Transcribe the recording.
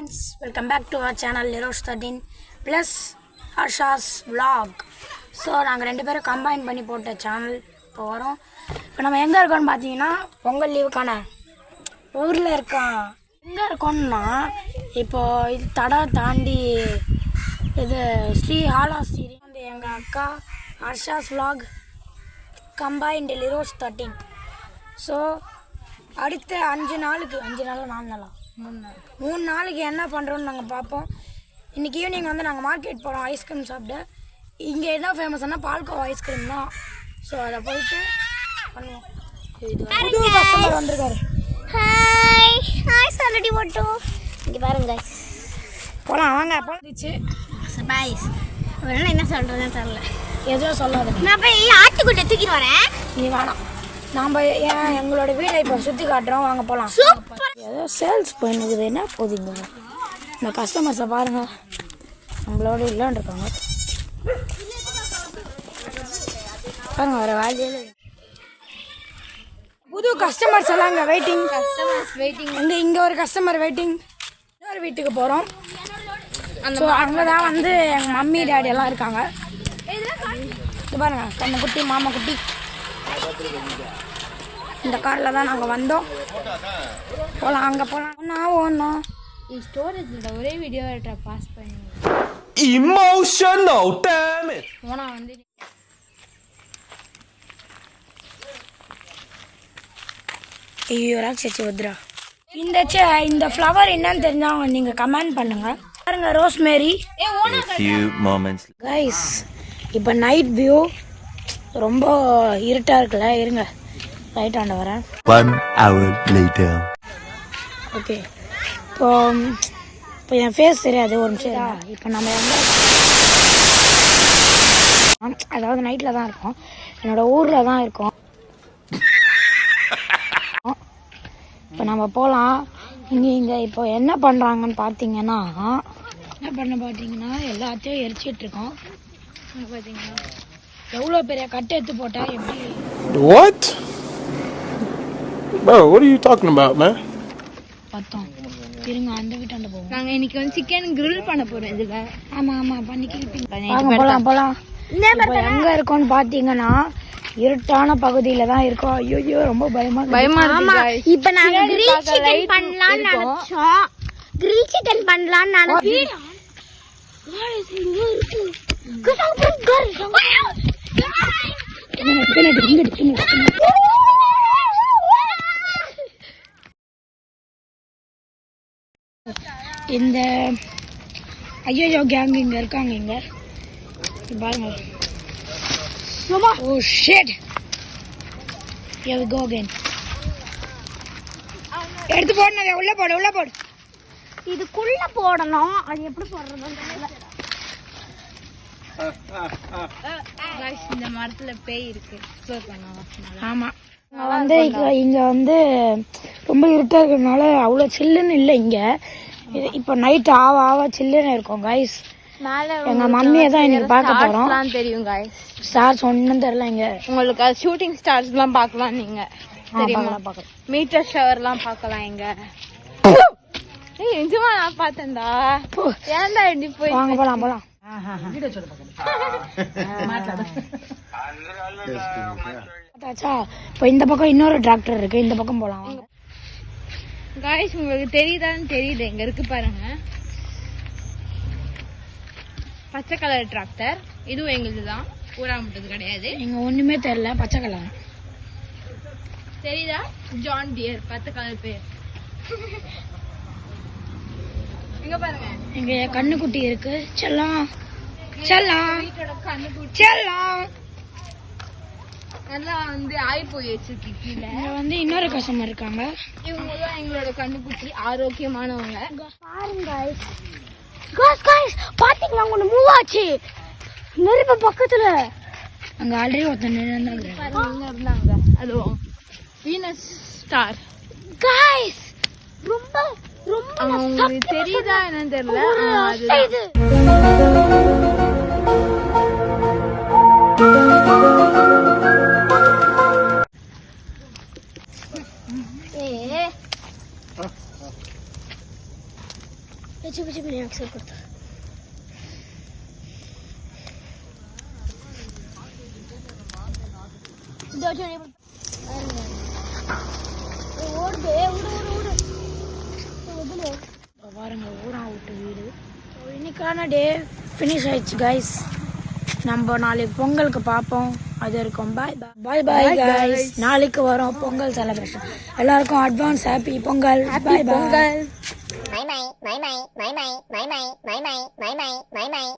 friends, welcome back to our channel Lerosh 13 plus Harsha's vlog. So நாங்கள் ரெண்டு பேரும் combine பண்ணி போட்ட சேனல் இப்போ வரோம். இப்போ நம்ம எங்கே இருக்கோம்னு பார்த்தீங்கன்னா பொங்கல் லீவுக்கான ஊரில் இருக்கோம். எங்கே இருக்கோம்னா இப்போது இது தடை தாண்டி இது ஸ்ரீகாளஹஸ்தி வந்து எங்கள் அக்கா Harsha's vlog combined Lerosh 13. So அடுத்த 5 நாளுக்கு 3 நாளைக்கு என்ன பண்ணுறோன்னு நாங்கள் பார்ப்போம். இன்றைக்கி ஈவினிங் வந்து நாங்கள் மார்க்கெட் போகிறோம் ஐஸ்கிரீம் சாப்பிட்டு. இங்கே என்ன ஃபேமஸ்னா பால்கோவா ஐஸ்கிரீம் தான். ஸோ அதை போயிட்டு பண்ணுவோம். புது கஸ்டமர் வந்திருக்காரு. ஆல்ரெடி போட்டோம் இங்கே பாருங்க போகலாம் வாங்க போச்சு. சர்ப்ரைஸ் வேணா என்ன சொல்கிறதுன்னு தெரில. எதுவும் சொல்லாது. நான் போய் ஆட்டுக்குட்டை தூக்கிட்டு வரேன். நீ வேணாம், நாம் எங்களோட வீடை இப்போ சுற்றி காட்டுறோம், வாங்க போகலாம். ஏதோ சேல்ஸ் பண்ணுக்குது, என்ன போதுங்க. இந்த கஸ்டமர்ஸை பாருங்கள், நம்மளோட இல்லைன்னு இருக்காங்க பாருங்க. வர வேலையில் புது கஸ்டமர்ஸ் எல்லாம் இங்கே வெயிட்டிங். இங்கே ஒரு கஸ்டமர் வெயிட்டிங். இன்னொரு வீட்டுக்கு போகிறோம். ஸோ அங்கே தான் வந்து எங்கள் மம்மி டேடி எல்லாம் இருக்காங்க. இது பாருங்க, கண்ணு குட்டி மாமா குட்டி. இந்த காரில் தான் நாங்கள் வந்தோம். போகலாம், அங்கே போகலாம். ஒன்றா ஸ்டோரேஜில் ஒரே வீடியோ பாஸ் பண்ணி emotional damage. போனால் வந்து ஐயோ ராட்சசி வத்ரா. இந்த ஃப்ளவர் என்னன்னு தெரிஞ்சவங்க நீங்கள் கமெண்ட் பண்ணுங்க. பாருங்க, ரோஸ்மேரி. கைஸ், இப்போ நைட் வியூ ரொம்ப இருட்டாக இருக்குல்ல. இருங்க, ரைட் ஆண்ட வரேன். 1 hour later. ஓகே, இப்போ என் ஃபேஸ் தெரியாது, ஒரு நிமிஷம். இப்போ நம்ம அதாவது நைட்டில் தான் இருக்கோம், என்னோட ஊரில் தான் இருக்கோம். இப்போ நம்ம போகலாம். இங்கே இப்போ என்ன பண்ணுறாங்கன்னு பார்த்தீங்கன்னா எல்லாத்தையும் எரிச்சிட்ருக்கோம். பார்த்தீங்கன்னா எவ்வளோ பெரிய கட்டை எடுத்து போட்டால் எப்படி. What? Bro, what are you talking about, man? பார்த்தோம். இருங்க, அந்த வீட்டாண்ட போவோம். நாங்கள் இன்னைக்கு வந்து சிக்கன் கிரில் பண்ண போகிறோம். இதில் ஆமாம் பண்ணிக்கிட்டு போகலாம். இப்போ எங்கே இருக்கோன்னு பார்த்தீங்கன்னா இருட்டான பகுதியில் தான் இருக்கோம். ஐயோ ரொம்ப பயமா இருக்கு. இப்போ நாங்கள் கிரில் சிக்கன் பண்ணலாம்னு நினைச்சோம். கிரில் சிக்கன் பண்ணலாம்னு நினைச்சோம். இந்த ஐயோ கேங் இங்க இருக்காங்க. இங்க பாருங்க. Oh shit, here we go again. எடுத்து போடணும், உள்ள போடு. இதுக்குள்ள போடணும். அது எப்படி போடுறதுன்னு தெரியல. இந்த மரத்துல பேய் இருக்கு. ஆமா, வந்து இங்க வந்து ரொம்ப இருட்டா இருக்கிறதுனால அவ்வளோ சில்லுன்னு இல்லை இங்க. இப்போ நைட் ஆவ சில்லுன்னு இருக்கும் கைஸ். எங்க மம்மியை தான் இன்னைக்கு பார்க்க போறோம். தெரியும் கைஸ், ஸ்டார்ஸ் ஒன்றும் தெரியல இங்க. உங்களுக்கு ஷூட்டிங் ஸ்டார்ஸ் எல்லாம் பார்க்கலாம். நீங்க பார்க்கலாம். மீட்டர் ஷவர்லாம் பார்க்கலாம் இங்க. நிஜமா நான் பார்த்தேன்டா. ஏன்டா இப்படி போய். வாங்க போலாம். இப்போ இந்த பக்கம் இன்னொரு டிராக்டர் இருக்கு, இந்த பக்கம் போலாம். வாங்க காய்ஸ், உங்களுக்கு தெரியுதான்னு தெரியல. இங்க இருக்கு பாருங்க, பச்சை கலர் டிராக்டர். இதுவும் எங்களுக்கு தான், ஊரா மட்டும் கிடையாது. இங்க ஒண்ணுமே தெரியல, பச்சை கலர் தெரியுதா? ஜான் டியர் பச்சை கலர் பேர். இங்க பாருங்க, இங்க கண்ணுக்குட்டி இருக்கு. செல்லம் வீட்டோட கண்ணுக்குட்டி செல்லம் நல்லா வந்து ஆய் போய் வச்சிருக்கீங்க. இங்க வந்து இன்னொரு கஸ்டமர் இருக்காங்க. இவங்க தான் எங்களோட கண்ணுக்குட்டி, ஆரோக்கியமானவங்க. பாருங்க பாத்தீங்களா, ஒண்ணு மூவ் ஆச்சு நெருப்பு பக்கத்துல. அங்க ஆல்ரெடி ஒருத்தர் இருந்தாங்க. அதுவும் வீனஸ் ஸ்டார். காய்ஸ், ரொம்ப உங்களுக்கு தெரியுதா என்னன்னு தெரியல. எனக்கு சொல்லி கொடுத்தா பாருங்க ஊரா விட்டு வீடு. இன்னைக்கான டே ஃபினிஷ் ஆயிடுச்சு கைஸ். நம்ம நாளைக்கு பொங்கலுக்கு பார்ப்போம். அது இருக்கும். பாய் பாய் கைஸ். நாளைக்கு வரும் பொங்கல் செலிப்ரேஷன். எல்லாருக்கும் advance happy Pongal. Bye Pongal. My my my my my my my my my my my my my